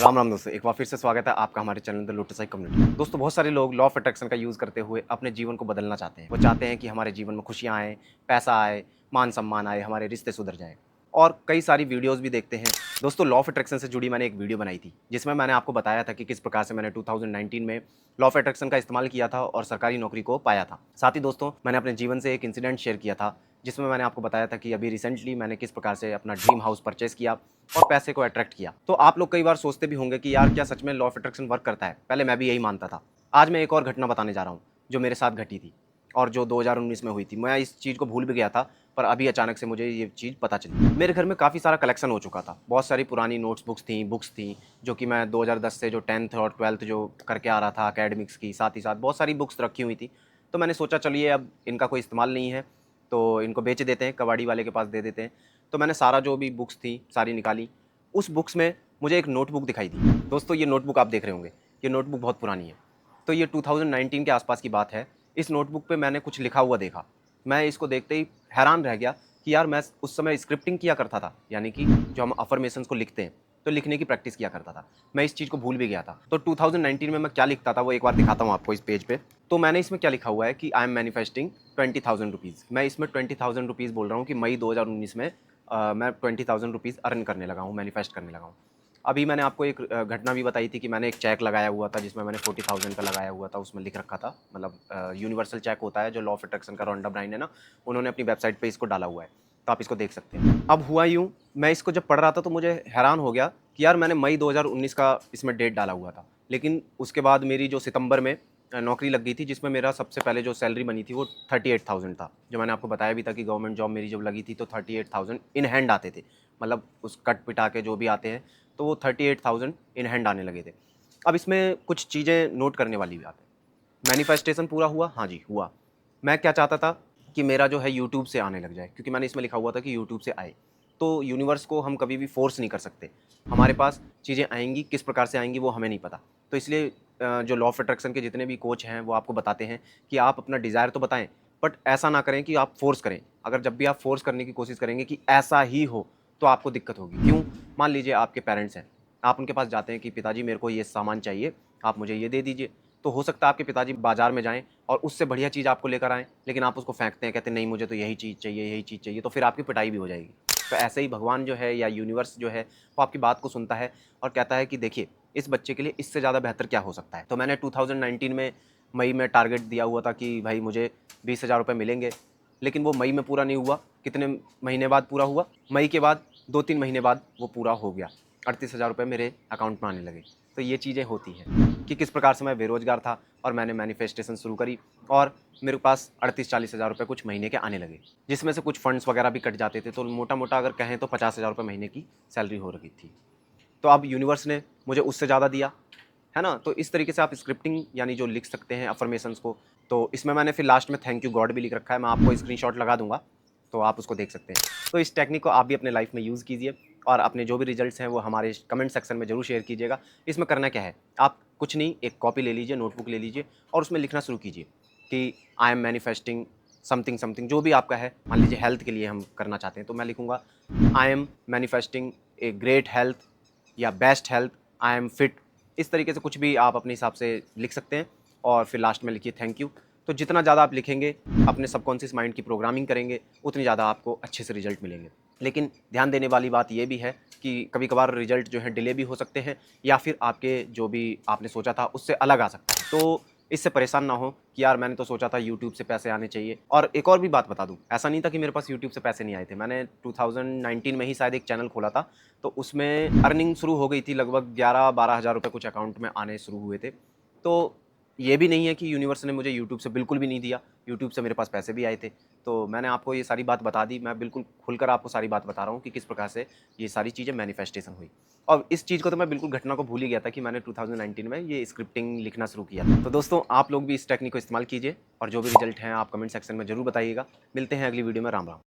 राम राम दोस्तों, एक बार फिर से स्वागत है आपका हमारे channel the lotus I community. दोस्तों, बहुत सारे लोग लॉ ऑफ अट्रैक्शन का यूज़ करते हुए अपने जीवन को बदलना चाहते हैं। वो चाहते हैं कि हमारे जीवन में खुशियाँ आए, पैसा आए, मान सम्मान आए, हमारे रिश्ते सुधर जाएँ और कई सारी वीडियोज़ भी देखते हैं। दोस्तों, लॉ ऑफ अट्रैक्शन से जुड़ी मैंने एक वीडियो बनाई थी, जिसमें मैंने आपको बताया था कि किस प्रकार से मैंने 2019 में लॉ ऑफ अट्रैक्शन का इस्तेमाल किया था और सरकारी नौकरी को पाया था। साथ ही दोस्तों, मैंने अपने जीवन से एक इंसिडेंट शेयर किया था, जिसमें मैंने आपको बताया था कि अभी रिसेंटली मैंने किस प्रकार से अपना ड्रीम हाउस परचेज़ किया और पैसे को अट्रैक्ट किया। तो आप लोग कई बार सोचते भी होंगे कि यार, क्या सच में लॉ ऑफ अट्रैक्शन वर्क करता है? पहले मैं भी यही मानता था। आज मैं एक और घटना बताने जा रहा हूँ, जो मेरे साथ घटी थी और जो 2019 में हुई थी। मैं इस चीज़ को भूल भी गया था, पर अभी अचानक से मुझे ये चीज़ पता चली। मेरे घर में काफ़ी सारा कलेक्शन हो चुका था। बहुत सारी पुरानी नोट्स बुक्स थी, जो कि मैं 2010 से जो 10th और 12th जो करके आ रहा था एकेडमिक्स की, साथ ही साथ बहुत सारी बुक्स रखी हुई थी। तो मैंने सोचा चलिए, अब इनका कोई इस्तेमाल नहीं है, तो इनको बेच देते हैं, कबाड़ी वाले के पास दे देते हैं। तो मैंने सारा जो भी बुक्स थी, सारी निकाली। उस बुक्स में मुझे एक नोटबुक दिखाई दी। दोस्तों, ये नोटबुक आप देख रहे होंगे, ये नोटबुक बहुत पुरानी है। तो ये 2019 के आसपास की बात है। इस नोटबुक पे मैंने कुछ लिखा हुआ देखा। मैं इसको देखते ही हैरान रह गया कि यार, मैं उस समय स्क्रिप्टिंग किया करता था, यानी कि जो हम अफर्मेशंस को लिखते हैं, तो लिखने की प्रैक्टिस किया करता था। मैं इस चीज़ को भूल भी गया था। तो 2019 में मैं क्या लिखता था, वो एक बार दिखाता हूँ आपको इस पेज पे। तो मैंने इसमें क्या लिखा हुआ है कि आई एम मैनिफेस्टिंग 20,000 रुपीज़। मैं इसमें 20,000 रुपीज़ बोल रहा हूँ कि मई 2019 में मैं 20,000 रुपीज़ अर्न करने लगा हूँ, मैनिफेस्ट करने लगा हूँ। अभी मैंने आपको एक घटना भी बताई थी कि मैंने एक चेक लगाया हुआ था, जिसमें मैंने 40,000 का लगाया हुआ था। उसमें लिख रखा था, मतलब यूनिवर्सल चेक होता है जो लॉ ऑफ अट्रैक्शन का रोंडा ब्राइन है ना, उन्होंने अपनी वेबसाइट पे इसको डाला हुआ है, तो आप इसको देख सकते हैं। अब हुआ यूँ, मैं इसको जब पढ़ रहा था तो मुझे हैरान हो गया कि यार, मैंने मई 2019 का इसमें डेट डाला हुआ था, लेकिन उसके बाद मेरी जो सितंबर में नौकरी लग गई थी, जिसमें मेरा सबसे पहले जो सैलरी बनी थी वो 38,000 था। जो मैंने आपको बताया भी था कि गवर्नमेंट जॉब मेरी जब लगी थी तो 38,000 इन हैंड आते थे, मतलब उस कट पिटा के जो भी आते हैं, तो वो 38,000 इन हैंड आने लगे थे। अब इसमें कुछ चीज़ें नोट करने वाली बात है। मैनिफेस्टेशन पूरा हुआ? हाँ जी, हुआ। मैं क्या चाहता था कि मेरा जो है यूट्यूब से आने लग जाए, क्योंकि मैंने इसमें लिखा हुआ था कि यूट्यूब से आए। तो यूनिवर्स को हम कभी भी फ़ोर्स नहीं कर सकते। हमारे पास चीज़ें आएँगी, किस प्रकार से आएँगी वो हमें नहीं पता। तो इसलिए जो लॉ ऑफ अट्रैक्शन के जितने भी कोच हैं, वो आपको बताते हैं कि आप अपना डिज़ायर तो बताएँ, बट ऐसा ना करें कि आप फ़ोर्स करें। अगर जब भी आप फ़ोर्स करने की कोशिश करेंगे कि ऐसा ही हो, तो आपको दिक्कत होगी। क्यों? मान लीजिए आपके पेरेंट्स हैं, आप उनके पास जाते हैं कि पिताजी, मेरे को ये सामान चाहिए, आप मुझे ये दे दीजिए। तो हो सकता है आपके पिताजी बाज़ार में जाएँ और उससे बढ़िया चीज़ आपको लेकर आएँ, लेकिन आप उसको फेंकते हैं, कहते हैं नहीं, मुझे तो यही चीज़ चाहिए, यही चीज़ चाहिए, तो फिर आपकी पिटाई भी हो जाएगी। तो ऐसे ही भगवान जो है या यूनिवर्स जो है, वो आपकी बात को सुनता है और कहता है कि देखिए, इस बच्चे के लिए इससे ज़्यादा बेहतर क्या हो सकता है। तो मैंने 2019 में मई में टारगेट दिया हुआ था कि भाई मुझे 20,000 रुपये मिलेंगे, लेकिन वो मई में पूरा नहीं हुआ। कितने महीने बाद पूरा हुआ? मई के बाद 2-3 महीने बाद वो पूरा हो गया। 38,000 रुपये मेरे अकाउंट में आने लगे। तो ये चीज़ें होती हैं कि किस प्रकार से मैं बेरोज़गार था और मैंने मैनिफेस्टेशन शुरू करी और मेरे पास 38-40 हज़ार रुपये कुछ महीने के आने लगे, जिसमें से कुछ फंड्स वगैरह भी कट जाते थे। तो मोटा-मोटा अगर कहें तो 50,000 रुपये महीने की सैलरी हो रही थी। तो अब यूनिवर्स ने मुझे उससे ज़्यादा दिया, है ना? तो इस तरीके से आप स्क्रिप्टिंग यानी जो लिख सकते हैं अफ़र्मेशंस को। तो इसमें मैंने फिर लास्ट में थैंक यू गॉड भी लिख रखा है, मैं आपको स्क्रीनशॉट लगा दूँगा, तो आप उसको देख सकते हैं। तो इस टेक्निक को आप भी अपने लाइफ़ में यूज़ कीजिए और अपने जो भी रिजल्ट्स हैं वो हमारे कमेंट सेक्शन में ज़रूर शेयर कीजिएगा। इसमें करना क्या है, आप कुछ नहीं, एक कॉपी ले लीजिए, नोटबुक ले लीजिए और उसमें लिखना शुरू कीजिए कि आई एम मैनिफेस्टिंग समथिंग समथिंग, जो भी आपका है। मान लीजिए हेल्थ के लिए हम करना चाहते हैं, तो मैं लिखूँगा I am manifesting a great health या best health, I am fit. इस तरीके से कुछ भी आप अपने हिसाब से लिख सकते हैं और फिर लास्ट में लिखिए थैंक यू। तो जितना ज़्यादा आप लिखेंगे, अपने सबकॉन्शियस माइंड की प्रोग्रामिंग करेंगे, उतनी ज़्यादा आपको अच्छे से रिजल्ट मिलेंगे। लेकिन ध्यान देने वाली बात ये भी है कि कभी-कभार रिजल्ट जो है डिले भी हो सकते हैं या फिर आपके जो भी आपने सोचा था उससे अलग आ सकता है। तो इससे परेशान ना हो कि यार, मैंने तो सोचा था यूट्यूब से पैसे आने चाहिए। और एक और भी बात बता दूँ, ऐसा नहीं था कि मेरे पास यूट्यूब से पैसे नहीं आए थे। मैंने 2019 में ही शायद एक चैनल खोला था, तो उसमें अर्निंग शुरू हो गई थी, लगभग 11-12 हज़ार रुपये कुछ अकाउंट में आने शुरू हुए थे। तो ये भी नहीं है कि यूनिवर्स ने मुझे यूट्यूब से बिल्कुल भी नहीं दिया, यूट्यूब से मेरे पास पैसे भी आए थे। तो मैंने आपको ये सारी बात बता दी, मैं बिल्कुल खुलकर आपको सारी बात बता रहा हूँ कि किस प्रकार से ये सारी चीज़ें मैनिफेस्टेशन हुई। और इस चीज़ को तो मैं बिल्कुल घटना को भूल ही गया था कि मैंने 2019 में ये स्क्रिप्टिंग लिखना शुरू किया था। तो दोस्तों, आप लोग भी इस टेक्निक को इस्तेमाल कीजिए और जो भी रिजल्ट हैं आप कमेंट सेक्शन में ज़रूर बताइएगा। मिलते हैं अगली वीडियो में। राम राम।